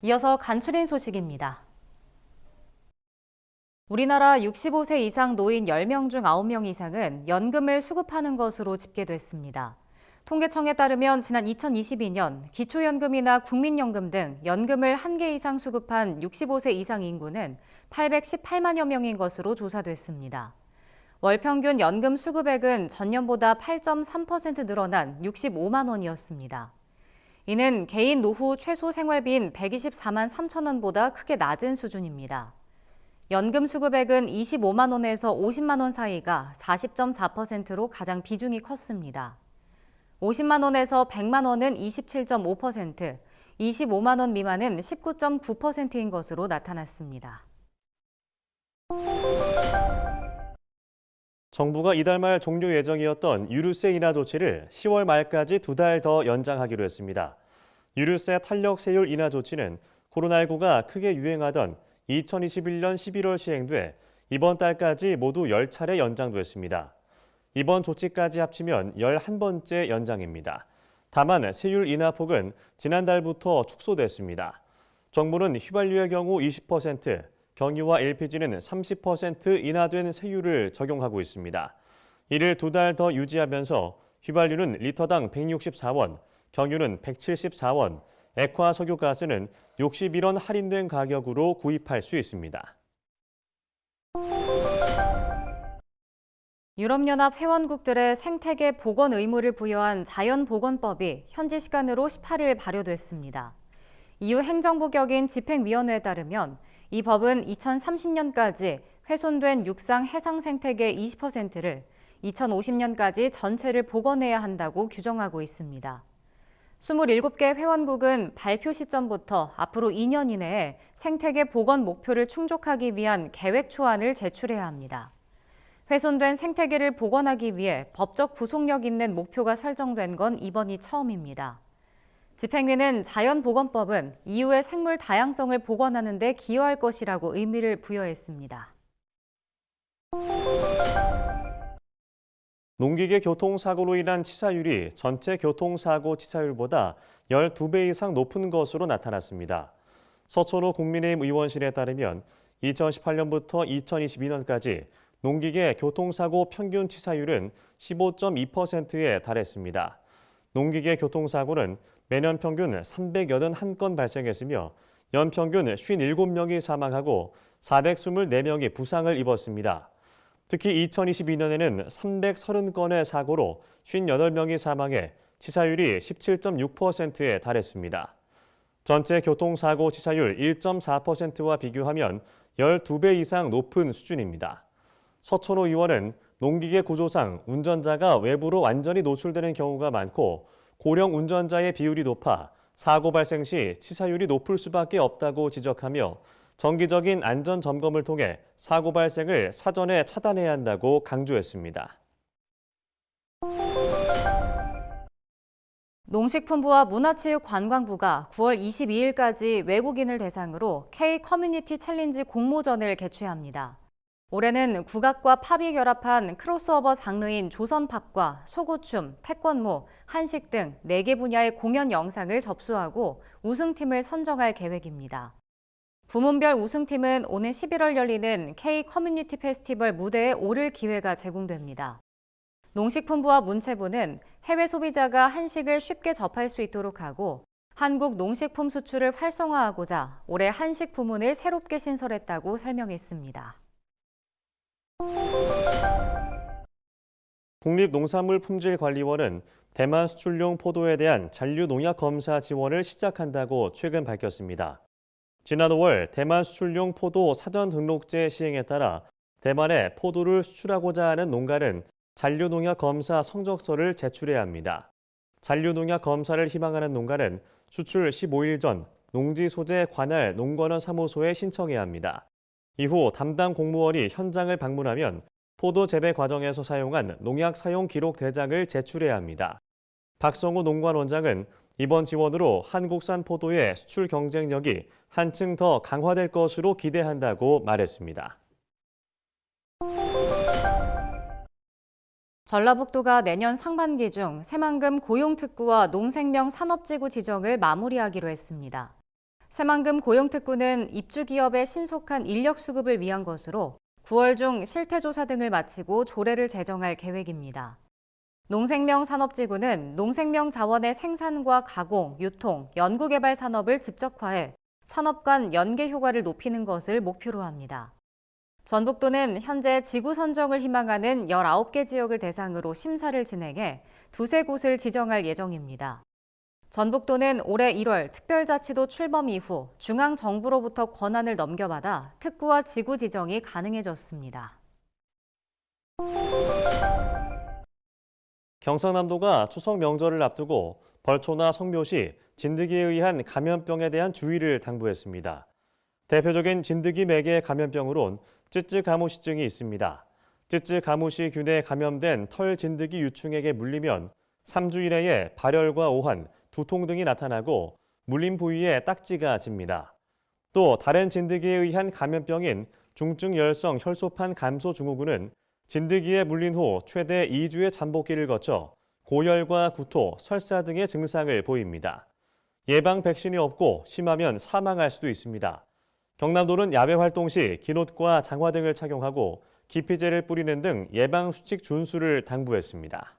이어서 간추린 소식입니다. 우리나라 65세 이상 노인 10명 중 9명 이상은 연금을 수급하는 것으로 집계됐습니다. 통계청에 따르면 지난 2022년 기초연금이나 국민연금 등 연금을 1개 이상 수급한 65세 이상 인구는 818만여 명인 것으로 조사됐습니다. 월 평균 연금 수급액은 전년보다 8.3% 늘어난 65만 원이었습니다. 이는 개인 노후 최소 생활비인 124만 3천 원보다 크게 낮은 수준입니다. 연금 수급액은 25만 원에서 50만 원 사이가 40.4%로 가장 비중이 컸습니다. 50만 원에서 100만 원은 27.5%, 25만 원 미만은 19.9%인 것으로 나타났습니다. 정부가 이달 말 종료 예정이었던 유류세 인하 조치를 10월 말까지 2달 더 연장하기로 했습니다. 유류세 탄력 세율 인하 조치는 코로나19가 크게 유행하던 2021년 11월 시행돼 이번 달까지 모두 10차례 연장됐습니다. 이번 조치까지 합치면 11번째 연장입니다. 다만 세율 인하 폭은 지난달부터 축소됐습니다. 정부는 휘발유의 경우 20%, 경유와 LPG는 30% 인하된 세율을 적용하고 있습니다. 이를 2달 더 유지하면서 휘발유는 리터당 164원, 경유는 174원, 액화 석유가스는 61원 할인된 가격으로 구입할 수 있습니다. 유럽연합 회원국들의 생태계 보건 의무를 부여한 자연보건법이 현지 시간으로 18일 발효됐습니다. EU 행정부 격인 집행위원회에 따르면 이 법은 2030년까지 훼손된 육상 해상 생태계 20%를 2050년까지 전체를 복원해야 한다고 규정하고 있습니다. 27개 회원국은 발표 시점부터 앞으로 2년 이내에 생태계 복원 목표를 충족하기 위한 계획 초안을 제출해야 합니다. 훼손된 생태계를 복원하기 위해 법적 구속력 있는 목표가 설정된 건 이번이 처음입니다. 집행위는 자연보건법은 EU의 생물 다양성을 복원하는 데 기여할 것이라고 의미를 부여했습니다. 농기계 교통사고로 인한 치사율이 전체 교통사고 치사율보다 12배 이상 높은 것으로 나타났습니다. 서천호 국민의힘 의원실에 따르면 2018년부터 2022년까지 농기계 교통사고 평균 치사율은 15.2%에 달했습니다. 농기계 교통사고는 매년 평균 381건 발생했으며 연평균 57명이 사망하고 424명이 부상을 입었습니다. 특히 2022년에는 330건의 사고로 58명이 사망해 치사율이 17.6%에 달했습니다. 전체 교통사고 치사율 1.4%와 비교하면 12배 이상 높은 수준입니다. 서천호 의원은 농기계 구조상 운전자가 외부로 완전히 노출되는 경우가 많고 고령 운전자의 비율이 높아 사고 발생 시 치사율이 높을 수밖에 없다고 지적하며 정기적인 안전 점검을 통해 사고 발생을 사전에 차단해야 한다고 강조했습니다. 농식품부와 문화체육관광부가 9월 22일까지 외국인을 대상으로 K-커뮤니티 챌린지 공모전을 개최합니다. 올해는 국악과 팝이 결합한 크로스오버 장르인 조선팝과 소고춤, 태권무, 한식 등 4개 분야의 공연 영상을 접수하고 우승팀을 선정할 계획입니다. 부문별 우승팀은 오는 11월 열리는 K-커뮤니티 페스티벌 무대에 오를 기회가 제공됩니다. 농식품부와 문체부는 해외 소비자가 한식을 쉽게 접할 수 있도록 하고 한국 농식품 수출을 활성화하고자 올해 한식 부문을 새롭게 신설했다고 설명했습니다. 국립농산물품질관리원은 대만 수출용 포도에 대한 잔류 농약 검사 지원을 시작한다고 최근 밝혔습니다. 지난 5월 대만 수출용 포도 사전 등록제 시행에 따라 대만에 포도를 수출하고자 하는 농가는 잔류 농약 검사 성적서를 제출해야 합니다. 잔류 농약 검사를 희망하는 농가는 수출 15일 전 농지 소재 관할 농관원 사무소에 신청해야 합니다. 이후 담당 공무원이 현장을 방문하면 포도 재배 과정에서 사용한 농약 사용 기록 대장을 제출해야 합니다. 박성우 농관원장은 이번 지원으로 한국산 포도의 수출 경쟁력이 한층 더 강화될 것으로 기대한다고 말했습니다. 전라북도가 내년 상반기 중 새만금 고용특구와 농생명 산업지구 지정을 마무리하기로 했습니다. 새만금 고용특구는 입주기업의 신속한 인력 수급을 위한 것으로 9월 중 실태조사 등을 마치고 조례를 제정할 계획입니다. 농생명 산업지구는 농생명 자원의 생산과 가공, 유통, 연구개발 산업을 집적화해 산업 간 연계 효과를 높이는 것을 목표로 합니다. 전북도는 현재 지구 선정을 희망하는 19개 지역을 대상으로 심사를 진행해 두세 곳을 지정할 예정입니다. 전북도는 올해 1월 특별자치도 출범 이후 중앙정부로부터 권한을 넘겨받아 특구와 지구 지정이 가능해졌습니다. 경상남도가 추석 명절을 앞두고 벌초나 성묘시, 진드기에 의한 감염병에 대한 주의를 당부했습니다. 대표적인 진드기 매개 감염병으론 쯔쯔가무시증이 있습니다. 쯔쯔가무시균에 감염된 털 진드기 유충에게 물리면 3주 이내에 발열과 오한, 두통 등이 나타나고 물린 부위에 딱지가 집니다. 또 다른 진드기에 의한 감염병인 중증열성 혈소판 감소 증후군은 진드기에 물린 후 최대 2주의 잠복기를 거쳐 고열과 구토, 설사 등의 증상을 보입니다. 예방 백신이 없고 심하면 사망할 수도 있습니다. 경남도는 야외 활동 시 긴옷과 장화 등을 착용하고 기피제를 뿌리는 등 예방 수칙 준수를 당부했습니다.